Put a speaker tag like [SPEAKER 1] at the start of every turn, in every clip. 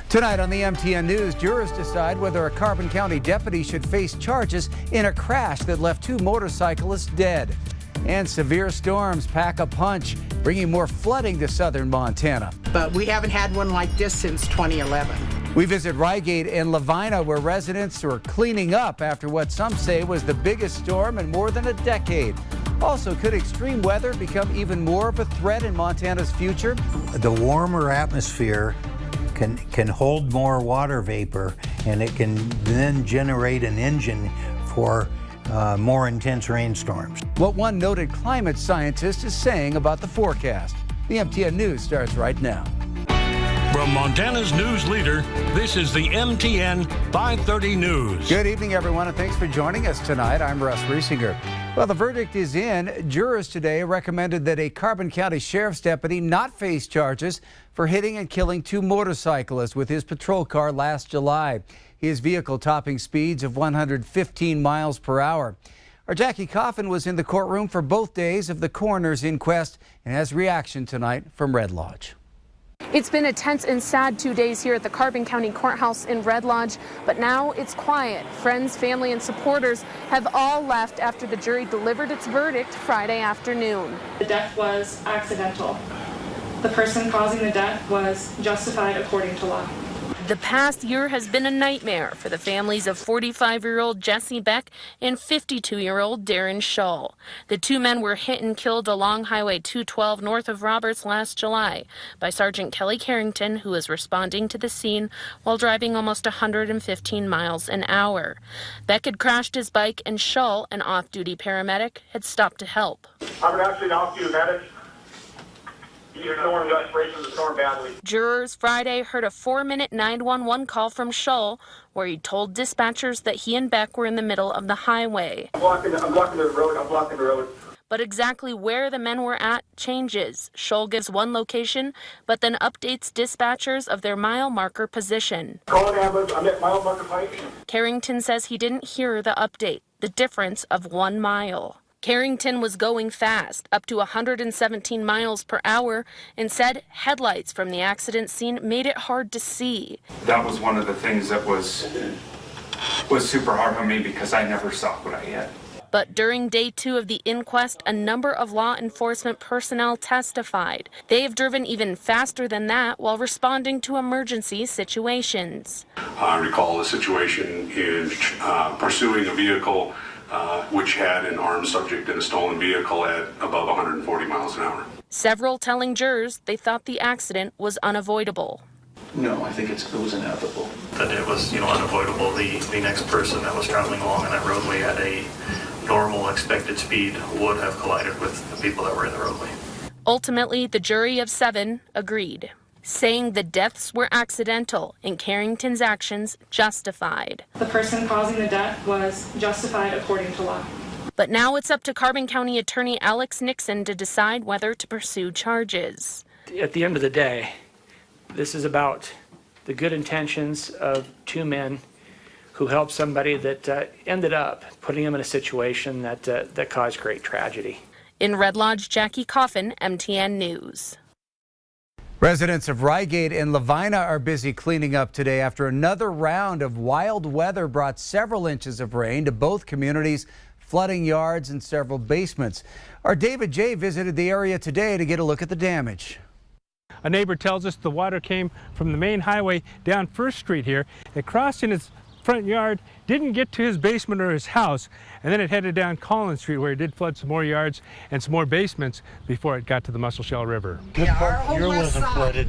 [SPEAKER 1] Tonight on the MTN News, jurors decide whether a Carbon County deputy should face charges in a crash that left 2 motorcyclists dead. And severe storms pack a punch, bringing more flooding to southern Montana.
[SPEAKER 2] But we haven't had one like this since 2011.
[SPEAKER 1] We visit Rygate and Lavina, where residents are cleaning up after what some say was the biggest storm in more than a decade. Also, could extreme weather become even more of a threat in Montana's future?
[SPEAKER 3] The warmer atmosphere can hold more water vapor, and it can then generate an engine for more intense rainstorms.
[SPEAKER 1] What one noted climate scientist is saying about the forecast. The MTN News starts right now.
[SPEAKER 4] From Montana's news leader, this is the MTN 530 News.
[SPEAKER 1] Good evening, everyone, and thanks for joining us tonight. I'm Russ Riesinger. Well, the verdict is in. Jurors today recommended that a Carbon County Sheriff's deputy not face charges for hitting and killing 2 motorcyclists with his patrol car last July. His vehicle topping speeds of 115 miles per hour. Our Jackie Coffin was in the courtroom for both days of the coroner's inquest and has reaction tonight from Red Lodge.
[SPEAKER 5] It's been a tense and sad 2 days here at the Carbon County Courthouse in Red Lodge, but now it's quiet. Friends, family, and supporters have all left after the jury delivered its verdict Friday afternoon.
[SPEAKER 6] The death was accidental. The person causing the death was justified according to law.
[SPEAKER 5] The past year has been a nightmare for the families of 45-year-old Jesse Beck and 52-year-old Darren Shull. The 2 men were hit and killed along Highway 212 north of Roberts last July by Sergeant Kelly Carrington, who was responding to the scene while driving almost 115 miles an hour. Beck had crashed his bike, and Shull, an off-duty paramedic, had stopped to help.
[SPEAKER 7] I'm actually an off-duty medic. The storm badly.
[SPEAKER 5] Jurors Friday heard a 4-minute 911 call from Shull where he told dispatchers that he and Beck were in the middle of the highway.
[SPEAKER 7] I'm blocking the road.
[SPEAKER 5] But exactly where the men were at changes. Shull gives one location, but then updates dispatchers of their mile marker position.
[SPEAKER 7] Call an ambulance. I'm at mile marker pike.
[SPEAKER 5] Carrington says he didn't hear the update, the difference of 1 mile. Carrington was going fast, up to 117 miles per hour, and said headlights from the accident scene made it hard to see.
[SPEAKER 8] That was one of the things that was super hard on me because I never saw what I hit.
[SPEAKER 5] But during day 2 of the inquest, a number of law enforcement personnel testified. They have driven even faster than that while responding to emergency situations.
[SPEAKER 9] I recall a situation in pursuing a vehicle which had an armed subject in a stolen vehicle at above 140 miles an hour.
[SPEAKER 5] Several telling jurors they thought the accident was unavoidable.
[SPEAKER 10] No, I think it was inevitable.
[SPEAKER 11] That it was, unavoidable. The next person that was traveling along on that roadway at a normal expected speed would have collided with the people that were in the roadway.
[SPEAKER 5] Ultimately, the jury of 7 agreed, saying the deaths were accidental and Carrington's actions justified.
[SPEAKER 6] The person causing the death was justified according to law.
[SPEAKER 5] But now it's up to Carbon County Attorney Alex Nixon to decide whether to pursue charges.
[SPEAKER 12] At the end of the day, this is about the good intentions of 2 men who helped somebody that ended up putting him in a situation that caused great tragedy.
[SPEAKER 5] In Red Lodge, Jackie Coffin, MTN News.
[SPEAKER 1] Residents of Rygate and Lavina are busy cleaning up today after another round of wild weather brought several inches of rain to both communities, flooding yards and several basements. Our David J. visited the area today to get a look at the damage.
[SPEAKER 13] A neighbor tells us the water came from the main highway down 1st Street here. It crossed in his front yard, didn't get to his basement or his house, and then it headed down Collins Street where it did flood some more yards and some more basements before it got to the Musselshell River.
[SPEAKER 3] This part here wasn't flooded,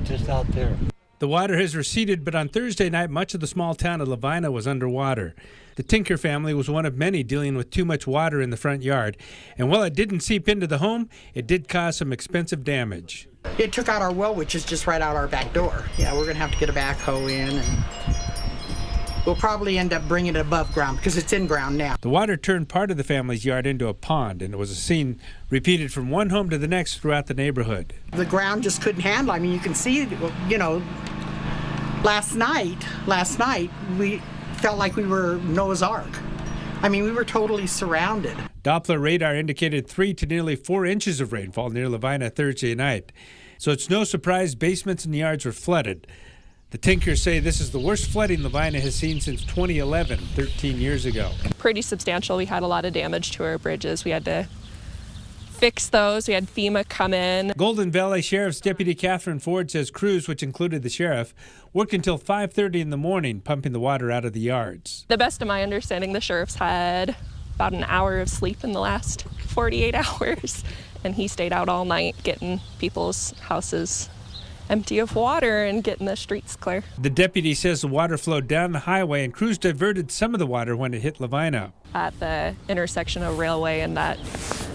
[SPEAKER 3] just out there.
[SPEAKER 13] The water has receded, but on Thursday night, much of the small town of Lavina was underwater. The Tinker family was one of many dealing with too much water in the front yard, and while it didn't seep into the home, it did cause some expensive damage.
[SPEAKER 2] It took out our well, which is just right out our back door. Yeah, we're going to have to get a backhoe in, and we'll probably end up bringing it above ground because it's in ground now.
[SPEAKER 13] The water turned part of the family's yard into a pond, and it was a scene repeated from one home to the next throughout the neighborhood.
[SPEAKER 2] The ground just couldn't handle. I mean, you can see, last night we felt like we were Noah's Ark. I mean, we were totally surrounded.
[SPEAKER 13] Doppler radar indicated 3 to nearly 4 inches of rainfall near Lavina Thursday night. So it's no surprise basements and yards were flooded. The Tinkers say this is the worst flooding Lavina has seen since 2011, 13 years ago.
[SPEAKER 14] Pretty substantial. We had a lot of damage to our bridges. We had to fix those. We had FEMA come in.
[SPEAKER 13] Golden Valley Sheriff's Deputy Catherine Ford says crews, which included the sheriff, worked until 5:30 in the morning pumping the water out of the yards.
[SPEAKER 14] The best of my understanding, the sheriff's had about an hour of sleep in the last 48 hours, and he stayed out all night getting people's houses empty of water and getting the streets clear.
[SPEAKER 13] The deputy says the water flowed down the highway and crews diverted some of the water when it hit Lavina.
[SPEAKER 14] At the intersection of Railway and that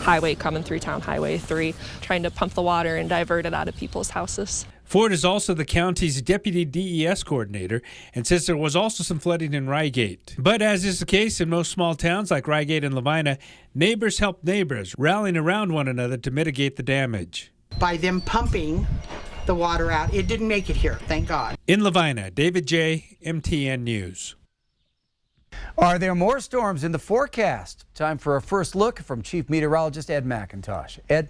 [SPEAKER 14] highway coming through town, Highway 3, trying to pump the water and divert it out of people's houses.
[SPEAKER 13] Ford is also the county's deputy DES coordinator and says there was also some flooding in Rygate. But as is the case in most small towns like Rygate and Lavina, neighbors help neighbors, rallying around one another to mitigate the damage.
[SPEAKER 2] By them pumping the water out, it didn't make it here, thank God.
[SPEAKER 13] In Lavina, David J., MTN News.
[SPEAKER 1] Are there more storms in the forecast? Time for a first look from Chief Meteorologist Ed McIntosh. Ed?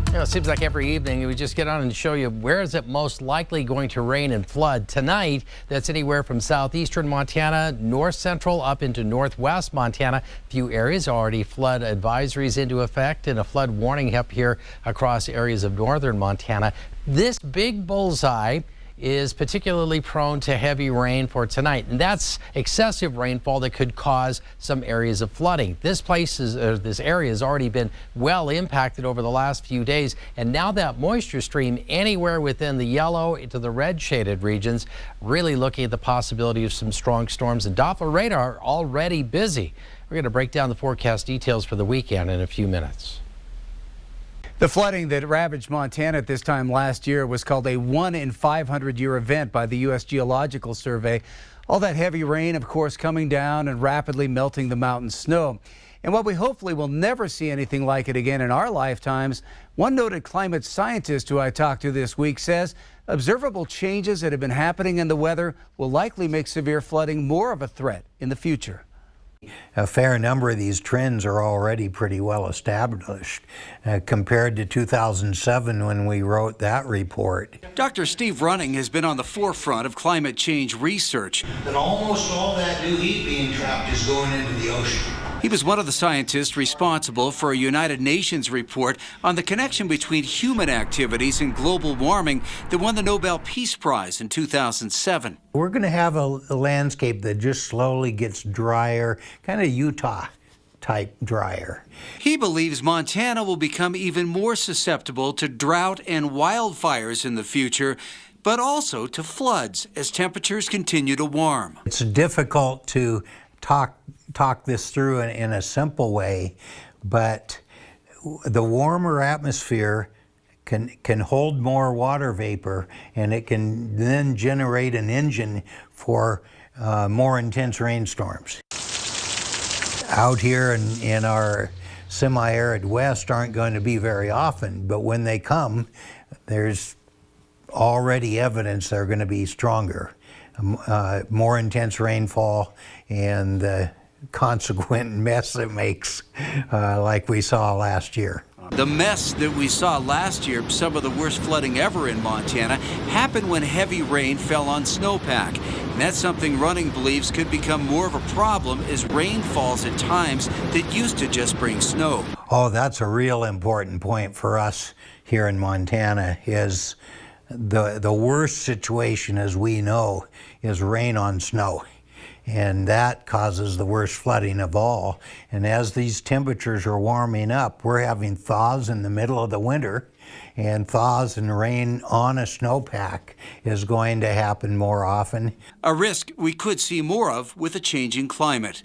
[SPEAKER 15] You know, it seems like every evening we just get on and show you where is it most likely going to rain and flood. Tonight, that's anywhere from southeastern Montana, north central up into northwest Montana. Few areas already flood advisories into effect and a flood warning up here across areas of northern Montana. This big bullseye is particularly prone to heavy rain for tonight, and that's excessive rainfall that could cause some areas of flooding. This area has already been well impacted over the last few days, and now that moisture stream anywhere within the yellow to the red shaded regions, really looking at the possibility of some strong storms, and Doppler radar already busy. We're going to break down the forecast details for the weekend in a few minutes.
[SPEAKER 1] The flooding that ravaged Montana at this time last year was called a 1 in 500 year event by the U.S. Geological Survey. All that heavy rain, of course, coming down and rapidly melting the mountain snow. And while we hopefully will never see anything like it again in our lifetimes, one noted climate scientist who I talked to this week says observable changes that have been happening in the weather will likely make severe flooding more of a threat in the future.
[SPEAKER 3] A fair number of these trends are already pretty well established compared to 2007 when we wrote that report.
[SPEAKER 1] Dr. Steve Running has been on the forefront of climate change research.
[SPEAKER 16] That almost all that new heat being trapped is going into the ocean.
[SPEAKER 1] He was one of the scientists responsible for a United Nations report on the connection between human activities and global warming that won the Nobel Peace Prize in 2007.
[SPEAKER 3] We're going to have a landscape that just slowly gets drier, kind of Utah type drier.
[SPEAKER 1] He believes Montana will become even more susceptible to drought and wildfires in the future, but also to floods as temperatures continue to warm.
[SPEAKER 3] It's difficult to talk this through in a simple way, but the warmer atmosphere can hold more water vapor, and it can then generate an engine for more intense rainstorms. Out here in our semi-arid west aren't going to be very often, but when they come, there's already evidence they're going to be stronger. More intense rainfall and the consequent mess it makes, like we saw last year.
[SPEAKER 1] The mess that we saw last year, some of the worst flooding ever in Montana, happened when heavy rain fell on snowpack. And that's something Running believes could become more of a problem as rain falls at times that used to just bring snow.
[SPEAKER 3] Oh, that's a real important point for us here in Montana. Is the worst situation, as we know, is rain on snow. And that causes the worst flooding of all. And as these temperatures are warming up, we're having thaws in the middle of the winter, and thaws and rain on a snowpack is going to happen more often.
[SPEAKER 1] A risk we could see more of with a changing climate.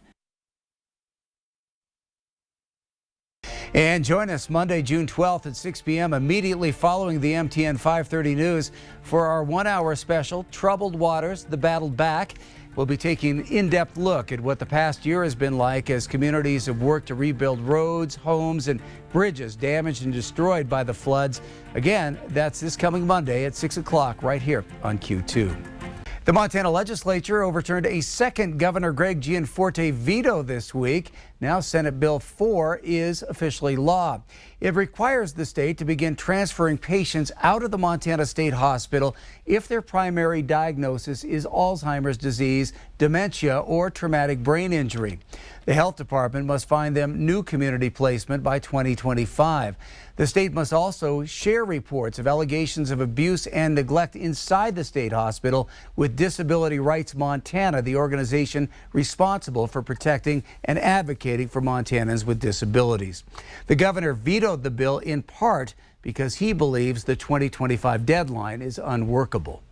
[SPEAKER 1] And join us Monday, June 12th at 6 p.m. immediately following the MTN 530 news for our 1-hour special, Troubled Waters, The Battled Back. We'll be taking an in-depth look at what the past year has been like as communities have worked to rebuild roads, homes, and bridges damaged and destroyed by the floods. Again, that's this coming Monday at 6 o'clock right here on Q2. The Montana legislature overturned a second Governor Greg Gianforte veto this week. Now Senate Bill 4 is officially law. It requires the state to begin transferring patients out of the Montana State Hospital if their primary diagnosis is Alzheimer's disease, dementia, or traumatic brain injury. The health department must find them new community placement by 2025. The state must also share reports of allegations of abuse and neglect inside the state hospital with Disability Rights Montana, the organization responsible for protecting and advocating for Montanans with disabilities. The governor vetoed the bill in part because he believes the 2025 deadline is unworkable.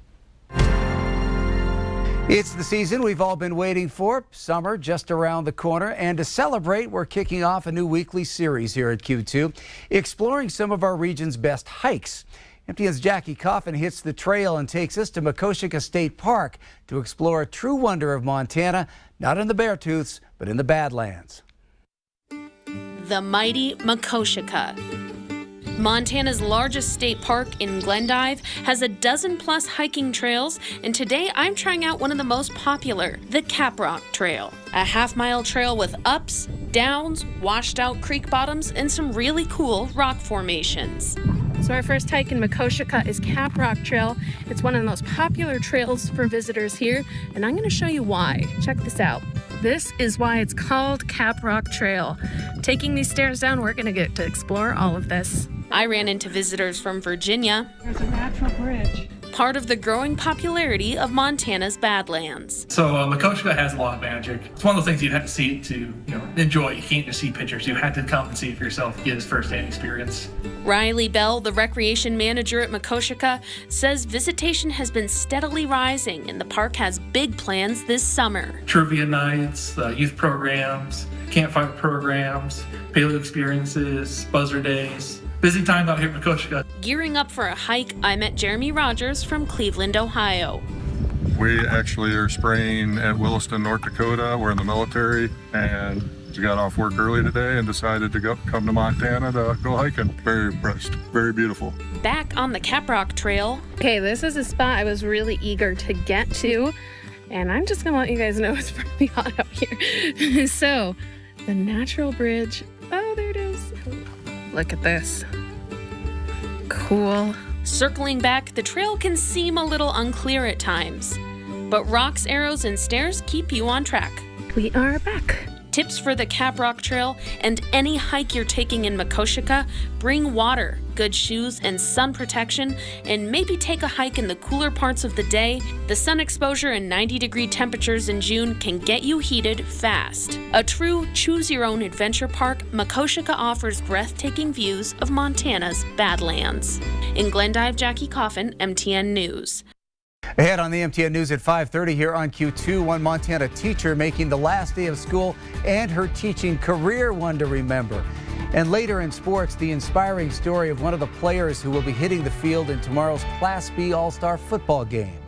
[SPEAKER 1] It's the season we've all been waiting for. Summer just around the corner. And to celebrate, we're kicking off a new weekly series here at Q2, exploring some of our region's best hikes. MTN's Jackie Coffin hits the trail and takes us to Makoshika State Park to explore a true wonder of Montana, not in the Beartooths, but in the Badlands.
[SPEAKER 5] The mighty Makoshika. Montana's largest state park in Glendive has a dozen-plus hiking trails, and today I'm trying out one of the most popular, the Caprock Trail. A half-mile trail with ups, downs, washed-out creek bottoms, and some really cool rock formations.
[SPEAKER 6] So our first hike in Makoshika is Caprock Trail. It's one of the most popular trails for visitors here, and I'm going to show you why. Check this out. This is why it's called Caprock Trail. Taking these stairs down, we're going to get to explore all of this.
[SPEAKER 5] I ran into visitors from Virginia.
[SPEAKER 6] There's a natural bridge.
[SPEAKER 5] Part of the growing popularity of Montana's Badlands.
[SPEAKER 10] So Makoshika has a lot of magic. It's one of those things you have to see to enjoy. You can't just see pictures. You have to come and see it for yourself, get his first-hand experience.
[SPEAKER 5] Riley Bell, the recreation manager at Makoshika, says visitation has been steadily rising and the park has big plans this summer.
[SPEAKER 10] Trivia nights, youth programs, campfire programs, paleo experiences, buzzer days. Busy time out here at Makoshika.
[SPEAKER 5] Gearing up for a hike, I met Jeremy Rogers from Cleveland, Ohio.
[SPEAKER 17] We actually are spraying at Williston, North Dakota. We're in the military, and we got off work early today and decided to come to Montana to go hiking. Very impressed. Very beautiful.
[SPEAKER 5] Back on the Caprock Trail.
[SPEAKER 6] Okay, this is a spot I was really eager to get to, and I'm just going to let you guys know it's really hot out here. So, the natural bridge. Oh, there it is. Look at this. Cool.
[SPEAKER 5] Circling back, the trail can seem a little unclear at times, but rocks, arrows, and stairs keep you on track.
[SPEAKER 6] We are back.
[SPEAKER 5] Tips for the Caprock Trail and any hike you're taking in Makoshika: bring water, good shoes, and sun protection, and maybe take a hike in the cooler parts of the day. The sun exposure and 90-degree temperatures in June can get you heated fast. A true choose-your-own-adventure park, Makoshika offers breathtaking views of Montana's Badlands. In Glendive, Jackie Coffin, MTN News.
[SPEAKER 1] Ahead on the MTN News at 5:30 here on Q2, one Montana teacher making the last day of school and her teaching career one to remember. And later in sports, the inspiring story of one of the players who will be hitting the field in tomorrow's Class B All-Star football game.